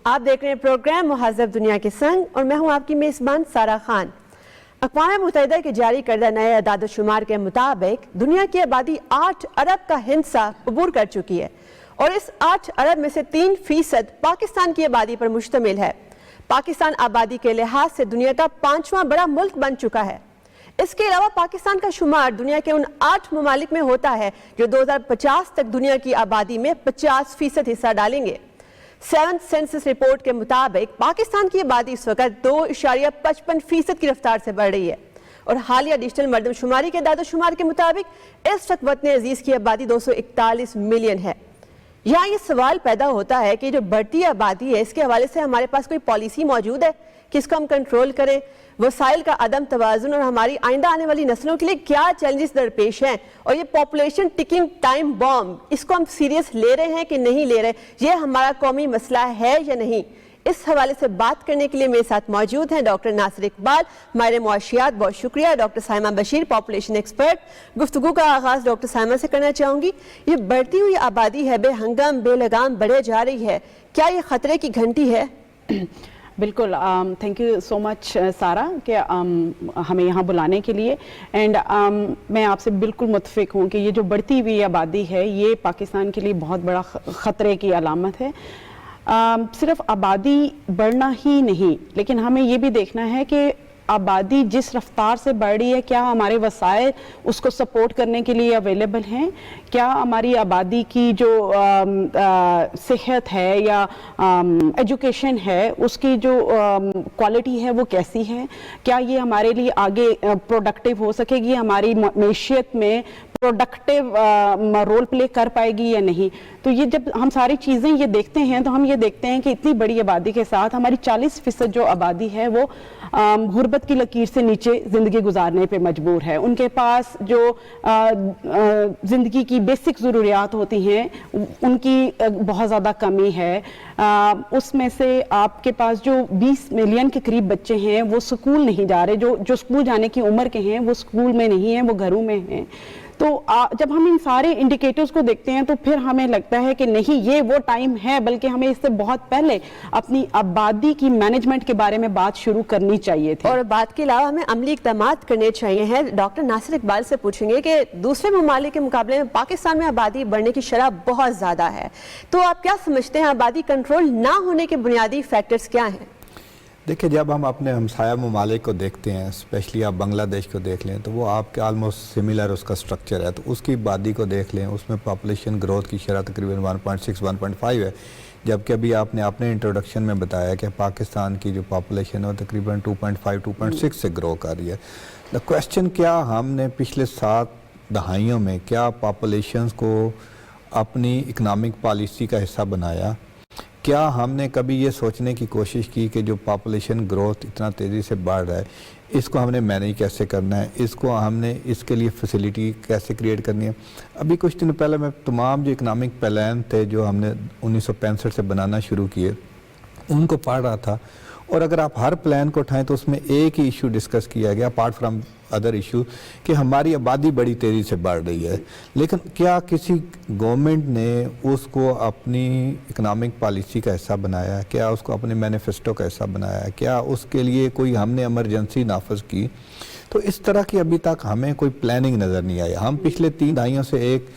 آپ دیکھ رہے ہیں پروگرام مہذب دنیا کے سنگ اور میں ہوں آپ کی میزبان سارا خان۔ اقوام متحدہ کے جاری کردہ نئے اعداد و شمار کے مطابق دنیا کی آبادی 8 ارب کا ہندسہ عبور کر چکی ہے اور اس 8 ارب میں سے 3% پاکستان کی آبادی پر مشتمل ہے۔ پاکستان آبادی کے لحاظ سے دنیا کا 5واں بڑا ملک بن چکا ہے۔ اس کے علاوہ پاکستان کا شمار دنیا کے ان 8 ممالک میں ہوتا ہے جو 2050 تک دنیا کی آبادی میں 50% حصہ ڈالیں گے۔ 7th سینسس رپورٹ کے مطابق پاکستان کی آبادی اس وقت 2.55% کی رفتار سے بڑھ رہی ہے اور حالیہ ڈیجیٹل مردم شماری کے اعداد و شمار کے مطابق اس وقت وطن عزیز کی آبادی 241 ملین ہے۔ یہاں یہ سوال پیدا ہوتا ہے کہ جو بڑھتی آبادی ہے اس کے حوالے سے ہمارے پاس کوئی پالیسی موجود ہے کہ اس کو ہم کنٹرول کریں؟ وسائل کا عدم توازن اور ہماری آئندہ آنے والی نسلوں کے لیے کیا چیلنجز درپیش ہیں، اور یہ پاپولیشن ٹکنگ ٹائم بام اس کو ہم سیریس لے رہے ہیں کہ نہیں لے رہے، یہ ہمارا قومی مسئلہ ہے یا نہیں؟ اس حوالے سے بات کرنے کے لیے میرے ساتھ موجود ہیں ڈاکٹر ناصر اقبال، ماہر معاشیات، بہت شکریہ، doctor Saima Bashir, population expert. گفتگو کا آغاز ڈاکٹر سائمہ سے کرنا چاہوں گی۔ یہ بڑھتی ہوئی آبادی ہے، بے ہنگم بے لگام بڑھے جا رہی ہے، کیا یہ خطرے کی گھنٹی ہے؟ بالکل، تھینک یو سو مچ سارا کہ ہمیں یہاں بلانے کے لیے، اینڈ میں آپ سے بالکل متفق ہوں کہ یہ جو بڑھتی ہوئی آبادی ہے یہ پاکستان کے لیے بہت بڑا خطرے کی علامت ہے۔ صرف آبادی بڑھنا ہی نہیں، لیکن ہمیں یہ بھی دیکھنا ہے کہ آبادی جس رفتار سے بڑھ رہی ہے کیا ہمارے وسائل اس کو سپورٹ کرنے کے لیے اویلیبل ہیں؟ کیا ہماری آبادی کی جو صحت ہے یا ایجوکیشن ہے اس کی جو کوالٹی ہے وہ کیسی ہے؟ کیا یہ ہمارے لیے آگے پروڈکٹیو ہو سکے گی، ہماری معیشت میں پروڈکٹیو رول پلے کر پائے گی یا نہیں؟ تو یہ جب ہم ساری چیزیں یہ دیکھتے ہیں تو ہم یہ دیکھتے ہیں کہ اتنی بڑی آبادی کے ساتھ ہماری 40% جو آبادی ہے وہ غربت کی لکیر سے نیچے زندگی گزارنے پہ مجبور ہے۔ ان کے پاس جو زندگی کی بیسک ضروریات ہوتی ہیں ان کی بہت زیادہ کمی ہے۔ اس میں سے آپ کے پاس جو 20 ملین کے قریب بچے ہیں وہ سکول نہیں جا رہے، جو سکول جانے کی عمر کے ہیں وہ سکول میں نہیں ہیں، وہ گھروں میں ہیں۔ تو جب ہم ان سارے انڈیکیٹرز کو دیکھتے ہیں تو پھر ہمیں لگتا ہے کہ نہیں یہ وہ ٹائم ہے، بلکہ ہمیں اس سے بہت پہلے اپنی آبادی کی مینجمنٹ کے بارے میں بات شروع کرنی چاہیے تھی، اور بات کے علاوہ ہمیں عملی اقدامات کرنے چاہیے ہیں۔ ڈاکٹر ناصر اقبال سے پوچھیں گے کہ دوسرے ممالک کے مقابلے میں پاکستان میں آبادی بڑھنے کی شرح بہت زیادہ ہے، تو آپ کیا سمجھتے ہیں آبادی کنٹرول نہ ہونے کے بنیادی فیکٹرز کیا ہیں؟ دیکھیں، جب ہم اپنے ہمسایہ ممالک کو دیکھتے ہیں، اسپیشلی آپ بنگلہ دیش کو دیکھ لیں تو وہ آپ کے آلموسٹ سملر اس کا سٹرکچر ہے، تو اس کی آبادی کو دیکھ لیں، اس میں پاپولیشن گروتھ کی شرح تقریباً 1.6 1.5 ہے، جبکہ ابھی آپ نے اپنے انٹروڈکشن میں بتایا کہ پاکستان کی جو پاپولیشن ہے وہ تقریباً 2.5 2.6 سے گرو کر رہی ہے۔ دا کویسچن، کیا ہم نے پچھلے 7 دہائیوں میں کیا پاپولیشنز کو اپنی اکنامک پالیسی کا حصہ بنایا؟ کیا ہم نے کبھی یہ سوچنے کی کوشش کی کہ جو پاپولیشن گروتھ اتنا تیزی سے بڑھ رہا ہے اس کو ہم نے مینیج کیسے کرنا ہے، اس کو ہم نے اس کے لیے فیسیلیٹی کیسے کریٹ کرنی ہے؟ ابھی کچھ دن پہلے میں تمام جو اکنامک پلان تھے جو ہم نے 1965 سے بنانا شروع کیے ان کو پڑھ رہا تھا، اور اگر آپ ہر پلان کو اٹھائیں تو اس میں ایک ہی ایشو ڈسکس کیا گیا اپارٹ فرام ادر ایشو کہ ہماری آبادی بڑی تیزی سے بڑھ رہی ہے، لیکن کیا کسی گورنمنٹ نے اس کو اپنی اکنامک پالیسی کا حصہ بنایا؟ کیا اس کو اپنے مینیفیسٹو کا حصہ بنایا؟ کیا اس کے لیے کوئی ہم نے ایمرجنسی نافذ کی؟ تو اس طرح کی ابھی تک ہمیں کوئی پلاننگ نظر نہیں آئی۔ ہم پچھلے 3 دہائیوں سے ایک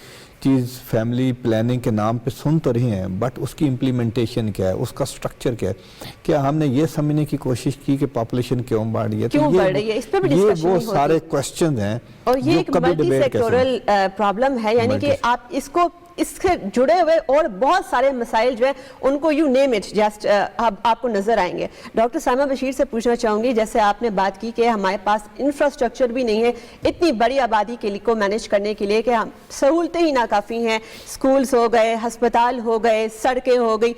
چیز فیملی پلاننگ کے نام پہ سن تو رہی ہیں، بٹ اس کی امپلیمنٹیشن کیا ہے، اس کا سٹرکچر کیا ہے؟ کیا ہم نے یہ سمجھنے کی کوشش کی کہ پاپولیشن کیوں بڑھ رہی ہے؟ کیوں بڑھ رہی ہے؟ اس پہ بھی یہ ڈسکشن وہ نہیں ہوتی، سارے کویسچنز ہیں اور یہ ایک ملٹی سیکٹورل پرابلم ہے، یعنی کہ آپ اس کو اس سے جڑے ہوئے اور بہت سارے مسائل جو ہیں ان کو یو نیم اٹ جسٹ آپ کو نظر آئیں گے۔ ڈاکٹر سائمہ بشیر سے پوچھنا چاہوں گی، جیسے آپ نے بات کی کہ ہمارے پاس انفراسٹرکچر بھی نہیں ہے اتنی بڑی آبادی کے لیے کو مینیج کرنے کے لیے، کہ ہم سہولتیں ہی ناکافی ہیں، سکولز ہو گئے، ہسپتال ہو گئے، سڑکیں ہو گئی،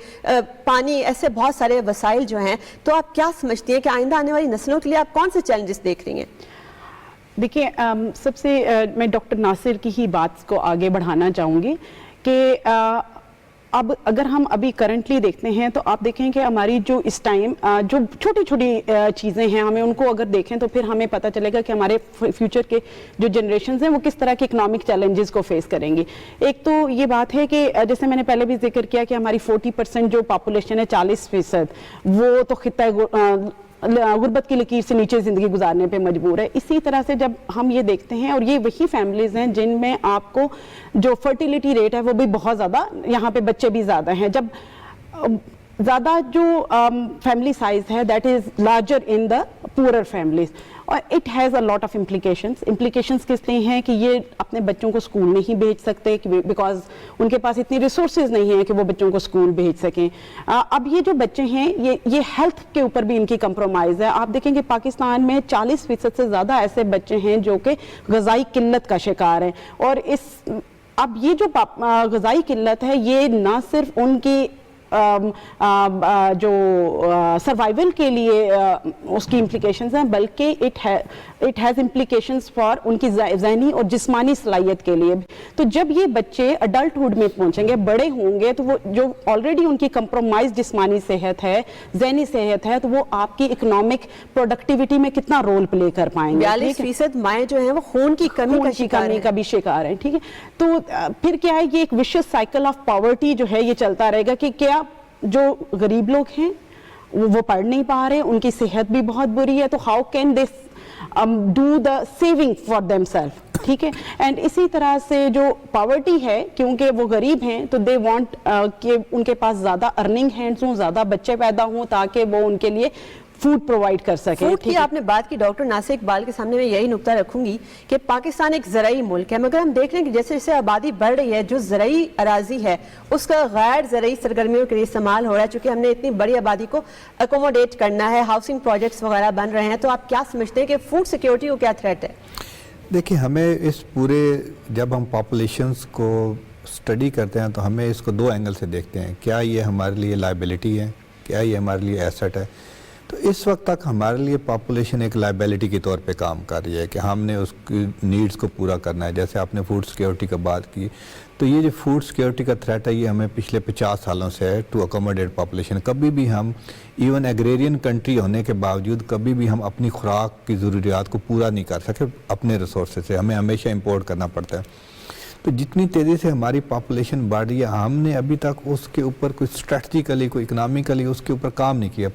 پانی، ایسے بہت سارے وسائل جو ہیں، تو آپ کیا سمجھتی ہیں کہ آئندہ آنے والی نسلوں کے لیے آپ کون سے چیلنجز دیکھ رہی ہیں؟ دیکھیں، سب سے میں ڈاکٹر ناصر کی ہی بات کو آگے بڑھانا چاہوں گی کہ अब अगर हम अभी करंटली देखते हैं तो आप देखें कि हमारी जो इस टाइम जो छोटी छोटी चीज़ें हैं, हमें उनको अगर देखें तो फिर हमें पता चलेगा कि हमारे फ्यूचर के जो जनरेशन हैं वो किस तरह के इकोनॉमिक चैलेंजेस को फेस करेंगी। एक तो ये बात है कि जैसे मैंने पहले भी जिक्र किया कि हमारी 40% जो पॉपुलेशन है, 40% वो तो खित्ता गुर्बत की लकीर से नीचे ज़िंदगी गुजारने पे मजबूर है। इसी तरह से जब हम ये देखते हैं, और ये वही फैमिलीज़ हैं जिनमें आपको जो फर्टिलिटी रेट है वो भी बहुत ज़्यादा, यहाँ पे बच्चे भी ज़्यादा हैं, जब ज़्यादा जो फैमिली साइज है that is larger in the poorer families, और it has a lot of implications किस लिए हैं कि ये अपने बच्चों को स्कूल नहीं भेज सकते बिकॉज उनके पास इतनी रिसोर्सेज नहीं है कि वो बच्चों को स्कूल भेज सकें। अब ये जो बच्चे हैं ये हेल्थ के ऊपर भी इनकी कंप्रोमाइज़ है। आप देखेंगे पाकिस्तान में 40% से ज़्यादा ऐसे बच्चे हैं जो कि ग़िज़ाई किल्लत का शिकार हैं, और अब ये जो ग़िज़ाई किल्लत है ये ना सिर्फ उनकी जो सर्वाइवल के लिए उसकी इम्प्लीकेशंस हैं, बल्कि इट हैज़ इम्प्लीकेशंस फॉर उनकी ज़हनी और जिस्मानी सलाहियत के लिए। तो जब ये बच्चे अडल्टहुड में पहुंचेंगे, बड़े होंगे, तो वो जो ऑलरेडी उनकी कंप्रोमाइज जिस्मानी सेहत है, ज़हनी सेहत है, तो वो आपकी इकोनॉमिक प्रोडक्टिविटी में कितना रोल प्ले कर पाएंगे। 42% माएँ जो हैं वो खून की कमी का भी शिकार है। ठीक है, तो फिर क्या है, ये एक विशियस साइकिल ऑफ पॉवर्टी जो है ये चलता रहेगा कि क्या जो गरीब लोग हैं वो पढ़ नहीं पा रहे, उनकी सेहत भी बहुत बुरी है, तो how can they do the saving for themselves. ठीक है, एंड इसी तरह से जो पॉवर्टी है, क्योंकि वो गरीब हैं तो दे वांट कि उनके पास ज़्यादा अर्निंग हैंड्स हों, ज़्यादा बच्चे पैदा हों ताकि वो उनके लिए फूड प्रोवाइड कर सके। फूड की आपने बात की, डॉक्टर नासिर इकबाल के सामने मैं यही नुक्ता रखूंगी कि पाकिस्तान एक ज़राई मुल्क है, मगर हम देख रहे हैं कि जैसे जैसे आबादी बढ़ रही है, जो ज़राई अराजी है उसका गैर ज़राई सरगर्मियों के लिए इस्तेमाल हो रहा है। चूँकि हमने इतनी बड़ी आबादी को अकोमोडेट करना है, हाउसिंग प्रोजेक्ट्स वगैरह बन रहे हैं, तो आप क्या समझते हैं कि फूड सिक्योरिटी को क्या थ्रेट है? देखिए, हमें इस पूरे जब हम पॉपुलेशंस को स्टडी करते हैं तो हमें इसको दो एंगल से देखते हैं। क्या ये हमारे लिए लायबिलिटी है, क्या ये हमारे लिए एसेट है? तो इस वक्त तक हमारे लिए पॉपुलेशन एक लायबिलिटी के तौर पे काम कर रही है कि हमने उसकी नीड्स को पूरा करना है। जैसे आपने फूड सिक्योरिटी का बात की, तो ये जो फूड सिक्योरिटी का थ्रेट है ये हमें पिछले 50 सालों से है टू अकोमोडेट पॉपुलेशन। कभी भी हम इवन एग्रेरियन कंट्री होने के बावजूद कभी भी हम अपनी खुराक की ज़रूरियात को पूरा नहीं कर सके अपने रिसोर्सेज से, हमें हमेशा इंपोर्ट करना पड़ता है। तो जितनी तेज़ी से हमारी पॉपुलेशन बढ़ रही है, हमने अभी तक उसके ऊपर कोई स्ट्रेटजिकली, कोई इकनॉमिकली उसके ऊपर काम नहीं किया।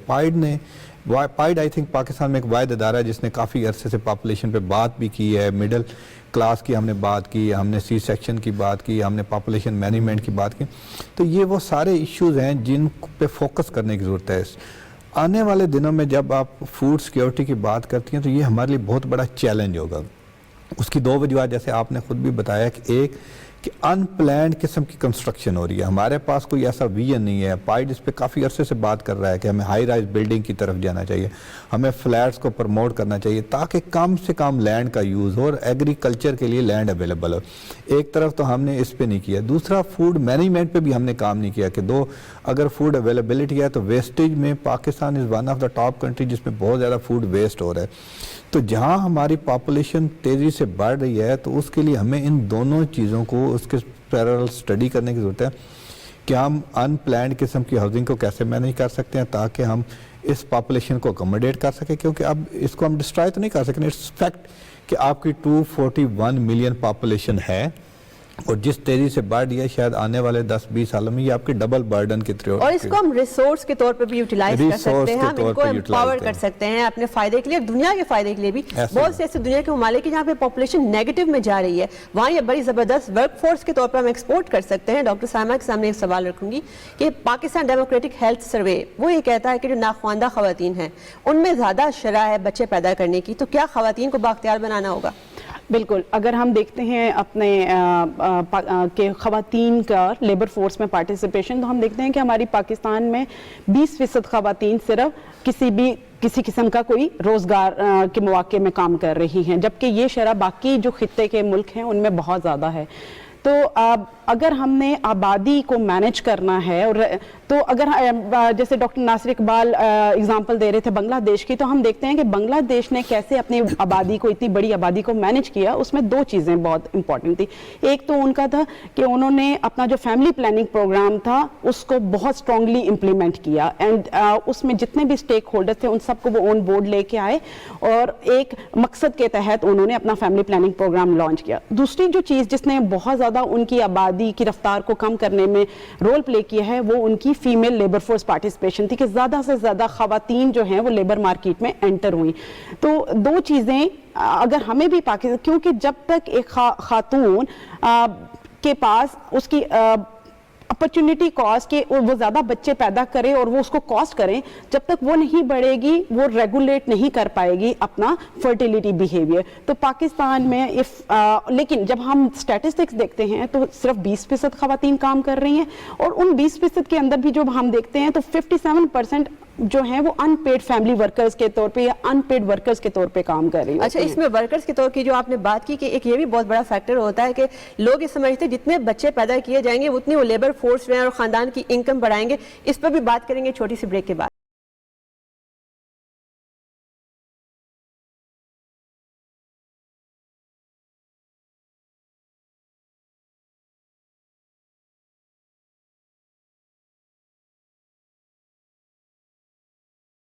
पाइड आई थिंक पाकिस्तान में एक वाहिद अदारा है जिसने काफ़ी अरसे से पॉपुलेशन पे बात भी की है। मिडिल क्लास की हमने बात की, हमने सी सेक्शन की बात की, हमने पॉपुलेशन मैनेजमेंट की बात की। तो ये वो सारे इश्यूज़ हैं जिन पे फोकस करने की ज़रूरत है। आने वाले दिनों में जब आप फूड सिक्योरिटी की बात करती हैं तो ये हमारे लिए बहुत बड़ा चैलेंज होगा। उसकी दो वजूहत, जैसे आपने खुद भी बताया कि एक कि अनप्लैंड किस्म की कंस्ट्रक्शन हो रही है, हमारे पास कोई ऐसा विजन नहीं है। पाइड इस पे काफ़ी अरसे से बात कर रहा है कि हमें हाई राइज बिल्डिंग की तरफ जाना चाहिए, हमें फ्लैट्स को प्रमोट करना चाहिए ताकि कम से कम लैंड का यूज़ हो और एग्रीकल्चर के लिए लैंड अवेलेबल हो। एक तरफ तो हमने इस पे नहीं किया, दूसरा फूड मैनेजमेंट पे भी हमने काम नहीं किया कि अगर फूड अवेलेबिलिटी है तो वेस्टेज में Pakistan is one of the top country जिसमें बहुत ज़्यादा फूड वेस्ट हो रहा है। तो जहाँ हमारी पॉपुलेशन तेज़ी से बढ़ रही है तो उसके लिए हमें इन दोनों चीज़ों को उसके पैरेलल स्टडी करने की ज़रूरत है कि हम अनप्लैंड किस्म की हाउसिंग को कैसे मैनेज कर सकते हैं ताकि हम इस पॉपुलेशन को अकोमोडेट कर सकें, क्योंकि अब इसको हम डिस्ट्रॉय तो नहीं कर सकें। इट्स फैक्ट कि आपकी 241 मिलियन पॉपुलेशन है और जिस तेजी से बढ़ रही है शायद आने वाले 10-20 सालों में ये आपके डबल बर्डन के थ्रू, और इसको हम रिसोर्स के तौर पे भी यूटिलाइज कर सकते हैं, हम इनको एम्पावर कर सकते हैं अपने फायदे के लिए, दुनिया के फायदे के लिए भी। बहुत से ऐसे दुनिया के ममालिक जहाँ पे पॉपुलेशन नेगेटिव में जा रही है, वहाँ ये बड़ी जबरदस्त वर्क फोर्स के तौर पर हम एक्सपोर्ट कर सकते हैं। डॉक्टर साइमा के सामने एक सवाल रखूंगी कि पाकिस्तान डेमोक्रेटिक हेल्थ सर्वे वो ये कहता है कि जो नाख्वानदा खवातीन हैं उनमें ज़्यादा शरह है बच्चे पैदा करने की, तो क्या खवातीन को बाख्तियार बनाना होगा? बिल्कुल, अगर हम देखते हैं अपने के ख़वातीन का लेबर फोर्स में पार्टिसिपेशन, तो हम देखते हैं कि हमारी पाकिस्तान में 20% ख़वातीन सिर्फ किसी किस्म का कोई रोज़गार के मौके में काम कर रही हैं, जबकि ये शरह बाकी जो खित्ते के मुल्क हैं उनमें बहुत ज़्यादा है। तो अगर हमने आबादी को मैनेज करना है और तो अगर जैसे डॉक्टर नासिर इकबाल एग्जांपल दे रहे थे बांग्लादेश की, तो हम देखते हैं कि बांग्लादेश ने कैसे अपनी आबादी को, इतनी बड़ी आबादी को मैनेज किया। उसमें दो चीज़ें बहुत इंपॉर्टेंट थी। एक तो उनका था कि उन्होंने अपना जो फैमिली प्लानिंग प्रोग्राम था उसको बहुत स्ट्रांगली इम्प्लीमेंट किया, एंड उसमें जितने भी स्टेक होल्डर्स थे उन सबको वो ऑन बोर्ड लेके आए और एक मकसद के तहत उन्होंने अपना फैमिली प्लानिंग प्रोग्राम लॉन्च किया। दूसरी जो चीज़ जिसने बहुत ज़्यादा उनकी आबादी की रफ्तार को कम करने में रोल प्ले किया है वो उनकी फीमेल लेबर फोर्स पार्टिसिपेशन थी, कि ज़्यादा से ज़्यादा ख़वातीन जो हैं वो लेबर मार्केट में एंटर हुई। तो दो चीज़ें अगर हमें भी पाकिस्तान, क्योंकि जब तक एक खातून के पास उसकी अपॉर्चुनिटी कॉस्ट के वो ज़्यादा बच्चे पैदा करे और वो उसको कॉस्ट करें, जब तक वो नहीं बढ़ेगी वो रेगुलेट नहीं कर पाएगी अपना फर्टिलिटी बिहेवियर। तो पाकिस्तान में लेकिन जब हम स्टैटिस्टिक्स देखते हैं तो सिर्फ 20% खवातीन काम कर रही हैं, और उन 20% के अंदर भी जो हम देखते हैं तो 57% जो हैं वो अनपेड फैमिली वर्कर्स के तौर पे या अनपेड वर्कर्स के तौर पे काम कर रही है। अच्छा, इसमें वर्कर्स के तौर की जो आपने बात की कि एक ये भी बहुत बड़ा फैक्टर होता है कि लोग ये समझते हैं जितने बच्चे पैदा किए जाएंगे उतनी वो लेबर फोर्स में और खानदान की इनकम बढ़ाएंगे। इस पर भी बात करेंगे छोटी सी ब्रेक के बाद।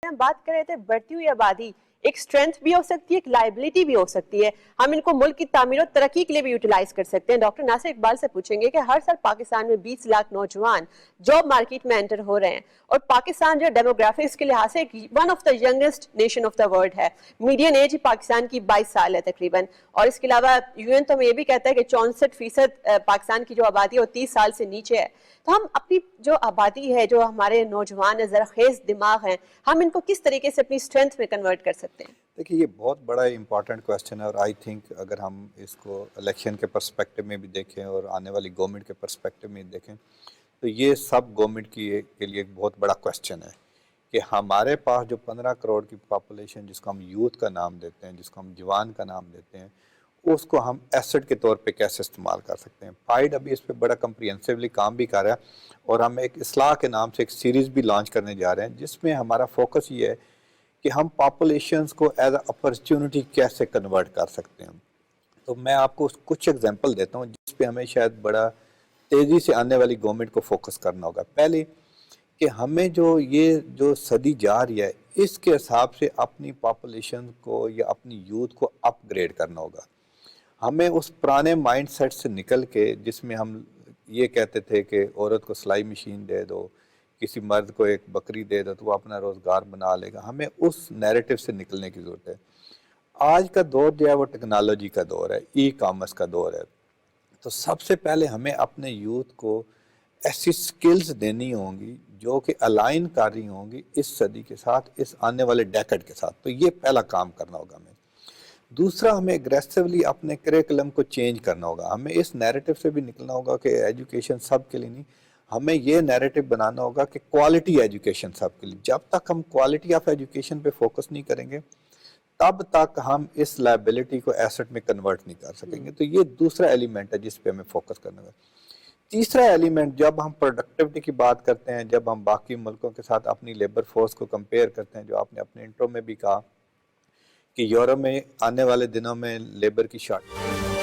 हम बात कर रहे थे बढ़ती हुई आबादी एक स्ट्रेंथ भी हो सकती है, एक लाइबिलिटी भी हो सकती है। हम इनको मुल्क की तामीर और तरक्की के लिए भी यूटिलाइज कर सकते हैं। डॉक्टर नासिर इकबाल से पूछेंगे कि हर साल पाकिस्तान में 20 लाख नौजवान जॉब मार्केट में एंटर हो रहे हैं, और पाकिस्तान जो डेमोग्राफिक्स के लिहाज से one of the youngest nation of the world है। मीडियन एज पाकिस्तान की 22 साल है तकरीबन, और इसके अलावा यूएन तो हमें ये भी कहता है कि 64% पाकिस्तान की जो आबादी है वो 30 साल से नीचे है। तो हम अपनी जो आबादी है, जो हमारे नौजवान ज़राखेज़ दिमाग हैं, हम इनको किस तरीके से अपनी स्ट्रेंथ में कन्वर्ट कर सकते हैं? देखिए, ये बहुत बड़ा इंपॉर्टेंट क्वेश्चन है, और आई थिंक अगर हम इसको इलेक्शन के पर्सपेक्टिव में भी देखें और आने वाली गवर्नमेंट के पर्सपेक्टिव में देखें तो ये सब गवर्नमेंट के लिए एक बहुत बड़ा क्वेश्चन है कि हमारे पास जो 15 करोड़ की पॉपुलेशन, जिसको हम यूथ का नाम देते हैं, जिसको हम जवान का नाम देते हैं, उसको हम एसेट के तौर पे कैसे इस्तेमाल कर सकते हैं। फाइड अभी इस पे बड़ा कम्प्रिहेंसिवली काम भी कर रहा है, और हम एक इस्लाह के नाम से एक सीरीज़ भी लॉन्च करने जा रहे हैं जिसमें हमारा फोकस ये है कि हम पॉपुलेशंस को एज अपॉर्चुनिटी कैसे कन्वर्ट कर सकते हैं। तो मैं आपको कुछ एग्जांपल देता हूँ जिस पे हमें शायद बड़ा तेज़ी से आने वाली गवर्नमेंट को फोकस करना होगा। पहले कि हमें जो सदी जा रही है इसके हिसाब से अपनी पॉपुलेशन को या अपनी यूथ को अपग्रेड करना होगा। हमें उस पुराने माइंडसेट से निकल के जिसमें हम ये कहते थे कि औरत को सिलाई मशीन दे दो, किसी मर्द को एक बकरी दे दो तो वो अपना रोज़गार बना लेगा, हमें उस नैरेटिव से निकलने की ज़रूरत है। आज का दौर जो है वो टेक्नोलॉजी का दौर है, ई कॉमर्स का दौर है। तो सबसे पहले हमें अपने यूथ को ऐसी स्किल्स देनी होंगी जो कि अलाइन कर रही होंगी इस सदी के साथ, इस आने वाले डेकेड के साथ। तो ये पहला काम करना होगा हमें। दूसरा, हमें एग्रेसिवली अपने करिकुलम को चेंज करना होगा। हमें इस नैरेटिव से भी निकलना होगा कि एजुकेशन सब के लिए नहीं, हमें ये नैरेटिव बनाना होगा कि क्वालिटी एजुकेशन सब के लिए। जब तक हम क्वालिटी ऑफ एजुकेशन पे फोकस नहीं करेंगे तब तक हम इस लायबिलिटी को एसेट में कन्वर्ट नहीं कर सकेंगे। तो ये दूसरा एलिमेंट है जिस पे हमें फोकस करना होगा। तीसरा एलिमेंट, जब हम प्रोडक्टिविटी की बात करते हैं, जब हम बाकी मुल्कों के साथ अपनी लेबर फोर्स को कंपेयर करते हैं, जो आपने अपने इंट्रो में भी कहा कि यूरोप में आने वाले दिनों में लेबर की शॉर्टेज